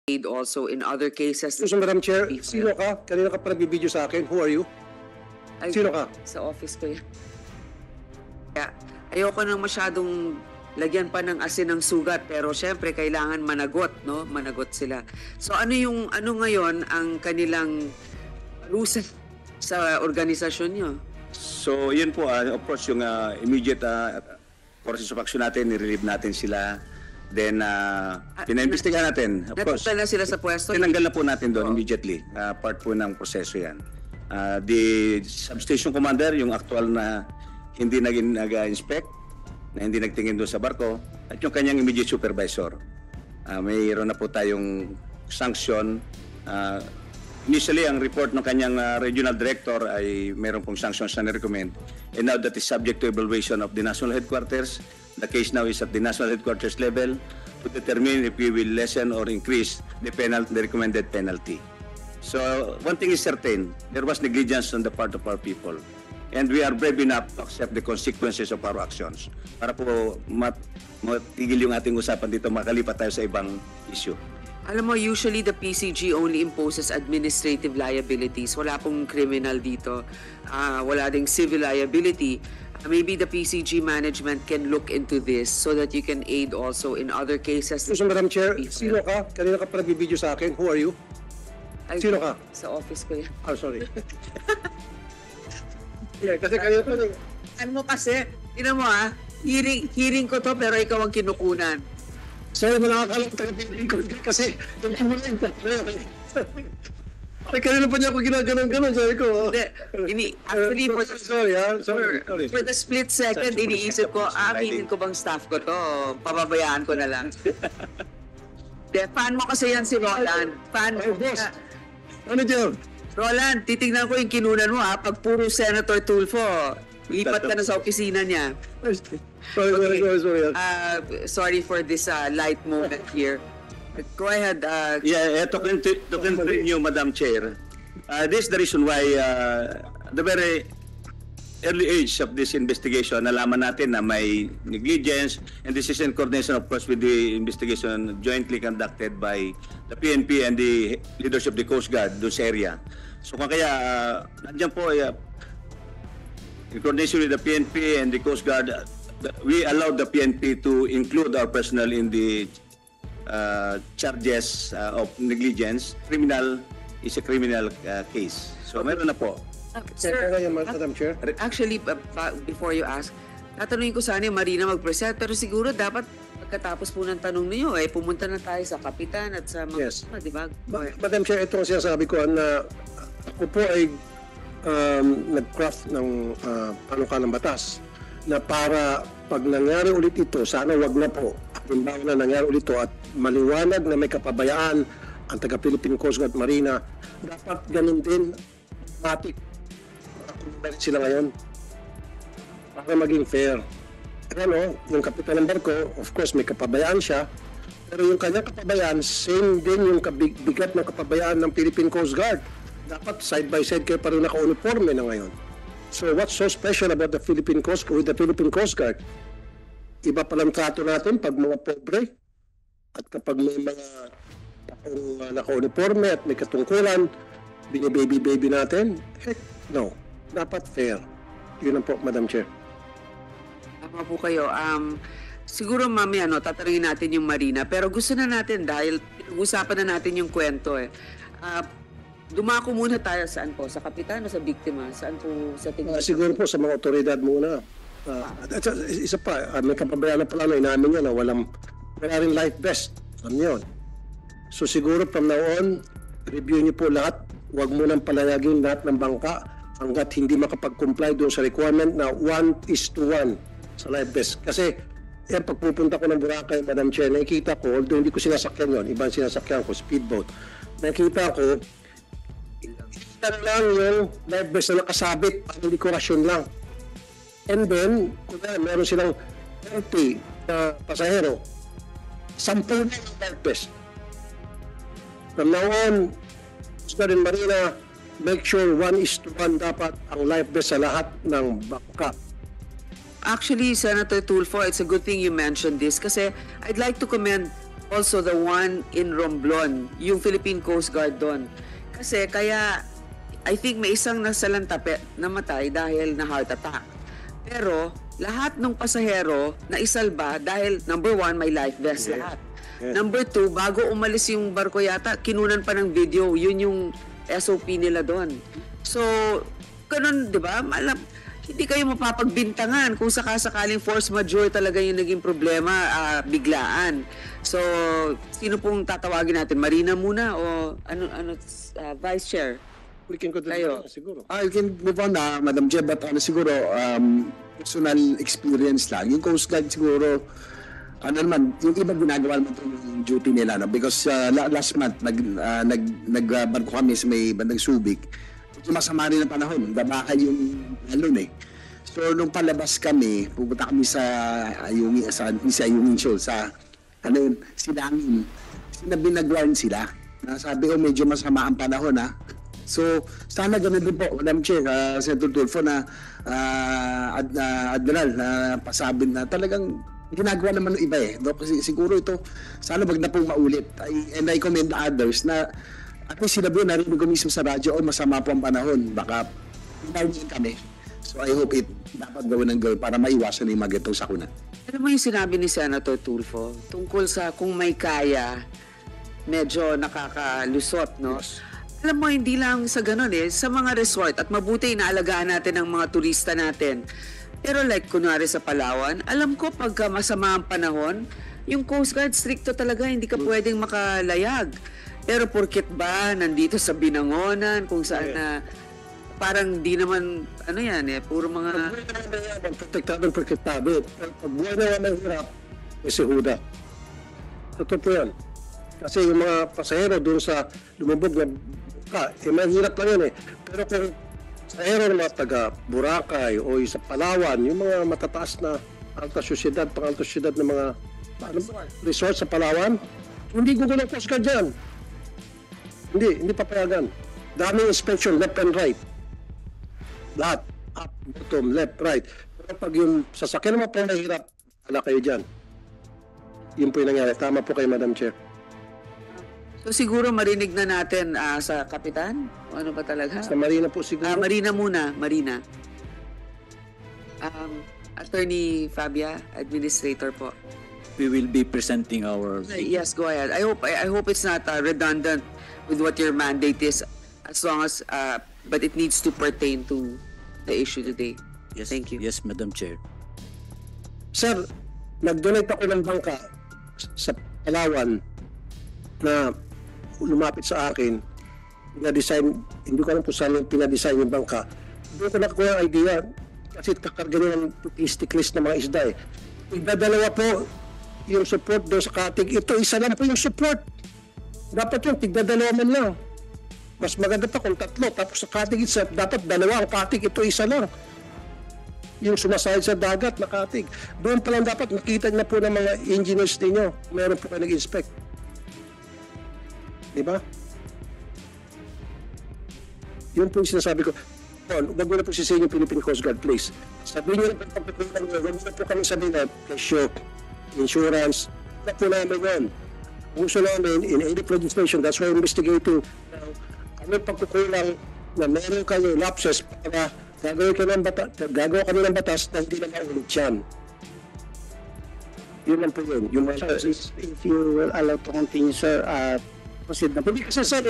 aid also in other cases. So, Madam Chair, sino ka? Kanina ka pa nagbibideo sa akin. Who are you? Ay, Sino ka? Sa office ko yan. Kaya, ayoko nang masyadong lagyan pa ng asin ng sugat, pero syempre kailangan managot, no? Managot sila. So ano ngayon ang kanilang rules sa organisasyon nyo? So yun po, of course, yung immediate process of action natin, nirelieve natin sila. Then, pinaimbestigahan natin. Of course, natanggal na sila sa pwesto? tinanggal na po natin doon immediately. Part po ng proseso yan. The substation commander, yung actual na hindi nag-inspect, na hindi nagtingin doon sa barko, at yung kanyang immediate supervisor. Mayroon na po tayong sanction. Initially, ang report ng kanyang regional director ay mayroon pong sanctions na recommend. And now that is subject to evaluation of the national headquarters. The case now is at the national headquarters level to determine if we will lessen or increase the recommended penalty. So, one thing is certain, there was negligence on the part of our people. And we are brave enough to accept the consequences of our actions. Para po matigil yung ating usapan dito, makalipat tayo sa ibang issue. Alam mo, usually the PCG only imposes administrative liabilities. Wala pong criminal dito. Wala ding civil liability. Maybe the PCG management can look into this so that you can aid also in other cases. So, Madam Chair, sino ka? Kanina ka pa nagbibideo sa akin. Who are you? Ay, Sino ka? Sa office ko yan. Oh, sorry. Yeah, kasi kanina pa Ano mo kasi, tinan mo hearing ko to pero ikaw ang kinukunan. sorry, nakakalang taga-piling ko kasi yung kumulin pa. Ay, kanina pa niya ako ginaganon-ganon, sabi ko. Actually, sorry. for the split second, iniisip ko, aminin ko bang staff ko to? Pababayaan ko na lang. Fan mo kasi yan si Roland. Fan mo. Boss. Ano dyan? Roland, titignan ko yung kinunan mo Pag puro Senator Tulfo, lipat ka na sa opisina niya. Sorry. Sorry for this light moment here. Go ahead. To continue, Madam Chair, this is the reason why the very early age of this investigation, nalaman natin na may negligence, and this is in coordination, of course, with the investigation jointly conducted by the PNP and the leaders of the Coast Guard doon sa area. So kaya nandiyan po, in coordination with the PNP and the Coast Guard, we allowed the PNP to include our personnel in the charges of negligence. Criminal is a criminal case. So meron na po. Sir, Madam Chair. actually, before you ask, tatanungin ko sana yung Marina mag-present, pero siguro dapat pagkatapos po ng tanong niyo, pumunta na tayo sa kapitan at sa mga, Yes. di ba? Madam Chair, ito ang sinasabi ko na ako po ay nag-craft ng panukalang batas na para pag nangyari ulit ito, sana wag na po. Halimbawa na nangyari ulit ito at maliwanag na may kapabayaan ang taga-Philippine Coast Guard Marina, dapat ganun din matik sila ngayon para maging fair. Yung kapitan ng barko, of course, may kapabayaan siya, pero yung kanyang kapabayaan, same din yung bigat ng kapabayaan ng Philippine Coast Guard. Dapat side by side kayo pareho naka-uniforme na ngayon. So what's so special about the Philippine Coast with the Philippine Coast Guard? Iba palang trato natin pag mga pobre at kapag may mga naka-uniforme at may katungkulan, bini-baby natin. Heck, no. Dapat fair. Yun lang po, Madam Chair. Tama po kayo. Siguro mamaya, tatanungin natin yung Marina. Pero gusto na natin dahil pinag-usapan na natin yung kwento dumako muna tayo saan po? Sa kapitan o sa biktima? Saan po sa tingin? Siguro po sa mga otoridad muna. At isa pa, may kapabayaan na pala na inamin niya na wala rin life vest. Ano yun? So siguro from now on, review niyo po lahat. Huwag mo nang palayagin lahat ng bangka hanggat hindi makapag-comply doon sa requirement na 1:1 sa life vest. Kasi pag pupunta ko ng Boracay, Madam Chair, nakikita ko, although hindi ko sinasakyan yun, ibang sinasakyan ko, speedboat, nakikita ko, lang yung life vest na nakasabit, ang dekorasyon lang. And then, kung meron silang 30 na pasahero, 10 na yung life vest. From now on, Coast Guard Marina, make sure 1:1 dapat ang life vest sa lahat ng bangka. Actually, Senator Tulfo, it's a good thing you mentioned this kasi I'd like to commend also the one in Romblon, yung Philippine Coast Guard doon. Kasi kaya, I think may isang nasalanta namatay dahil na heart attack. Pero lahat ng pasahero na isalba dahil number 1, may life vest lahat. Yes. Number 2, bago umalis yung barko yata, kinunan pa ng video. Yun yung SOP nila doon. So, ganun, di ba? Hindi kayo mapapagbintangan kung sakasakaling force majeure talaga yung naging problema, biglaan. So, sino pong tatawagin natin? Marina muna o Vice Chair? We can Kayo. continue siguro. I can move on na, Madam Chair, but siguro, personal experience lang. Yung Coast Guard siguro, naman, yung iba ginagawa naman yung duty nila, no? Because last month, nagbarko kami sa may bandang Subic. Masama rin ang panahon, babakan yung alon eh. So, nung palabas kami, pupunta kami sa Ayungin Shoal, sa Silangin. Binagwan sila. Sabi ko, medyo masama ang panahon, ha? So, sana ganun din po, Madam Chair, Senator Tulfo na Admiral, na pasabin na talagang ginagawa naman ng iba eh. No? Kasi siguro ito, sana wag na pong maulit. And I commend others na at least sila doon, narinig ko mismo sa radyo, masama po ang panahon, baka pinarniin kami. So I hope dapat gawin ng gawin para maiwasan yung mga ganitong sakuna. Alam mo yung sinabi ni Senator Tulfo tungkol sa kung may kaya, medyo nakakalusot, no? Yes. Alam mo, hindi lang sa ganun sa mga resort at mabuti inaalagaan natin ang mga turista natin. Pero like kunwari sa Palawan, alam ko pagka masama ang panahon, yung Coast Guard stricto talaga, hindi ka pwedeng makalayag. Pero porket ba nandito sa Binangonan, kung saan na parang di naman, puro mga... Protektado. Pag buhay na mahirap, kasi huda. Totoo po yan. Kasi yung mga pasahero doon sa lumubog na mahirap lang yan eh. Pero kung pasahero ng mga taga Boracay o sa Palawan, yung mga matataas na alta syudad, pang-alta syudad ng mga resort sa Palawan, hindi gugulo ng Coast Guard dyan. Hindi papayagan. Daming inspection, left and right. Lahat. Up, bottom, left, right. Pero pag yung sasakyan naman po nahirap, wala kayo dyan. Yun po yung nangyari. Tama po kayo, Madam Chair. So siguro marinig na natin sa Kapitan? O ano ba talaga? Sa Marina po siguro. Marina muna, Marina. Attorney Fabia, Administrator po. We will be presenting our... Yes, go ahead. I hope it's not redundant with what your mandate is, as long as, but it needs to pertain to the issue today. Yes, Thank you. Yes, Madam Chair. Sir, nag-donate ako ng bangka sa Palawan na lumapit sa akin. Pinadesign, hindi ko alam kung saan yung pinadesign yung bangka. Doon ko nakuha ang idea kasi kakarga nyo ng stick-list na mga isda eh. Igdadalawa po yung support doon sa katig. Ito, isa lang po yung support. Dapat yung tigdadalawa man lang. Mas maganda pa kung tatlo. Tapos sa katig itself, dapat dalawa ang katig. Ito, isa lang. Yung sumasahid sa dagat na katig. Doon pa lang dapat makita na po ng mga engineers ninyo. Meron po kayo nag-inspect. Diba? Yun po yung sinasabi ko. Wag mo na po sisihin yung Philippine Coast Guard, please. Sabihin nyo na pagpapakulang nyo, wag mo na po kami sabihin na presyo, insurance, wag po namin yun. Gusto namin, in any legislation, that's why we're investigating. Ano pagkukulang na meron kayo lapses para gagawa kami ng batas na hindi na maulit yan. Yun lang po yun. Yung mga If you will allow to continue, sir, proceed na po. hindi kasi sir,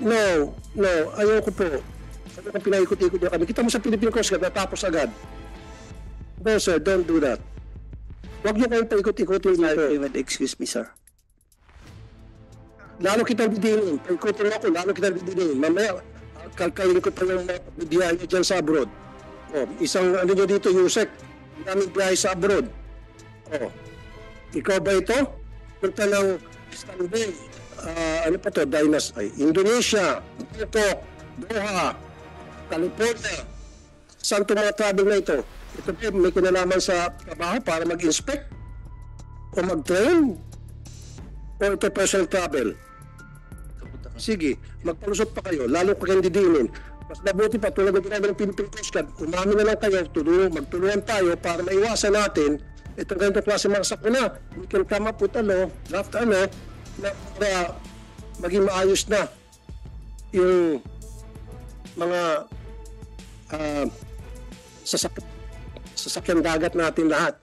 No, ayoko po. Ano kung pinaikot-ikot niya kami? Kita mo sa Philippine Coast Guard, natapos agad. No sir, don't do that. Huwag niyo kayong paikot-ikotin dito. Excuse me, sir. Lalo kitang bidinin. Paikotin ako, lalo kitang bidinin. Mamaya, kalkalin ko pa yung bidihan niyo dyan sa abroad. Isang ano niyo dito, Yusek, daming biyahe sa abroad. Ikaw ba ito? Punta ng Stanley. Ano pa to? Indonesia, Bangkok, Doha, California. Saan itong mga travel na ito? Ito po, may kinalaman sa trabaho para mag-inspect o mag-train o ito personal travel. Sige, magpalusot pa kayo, lalo ko kayong didinin. Mas mabuti pa, tulad ng ginagawa ng Philippine Coast Guard, umamin na lang kayo, magtulungan tayo para maiwasan natin itong ganitong klase mga sakuna, we can come up with draft na para maging maayos na yung mga sasakyan dagat natin lahat.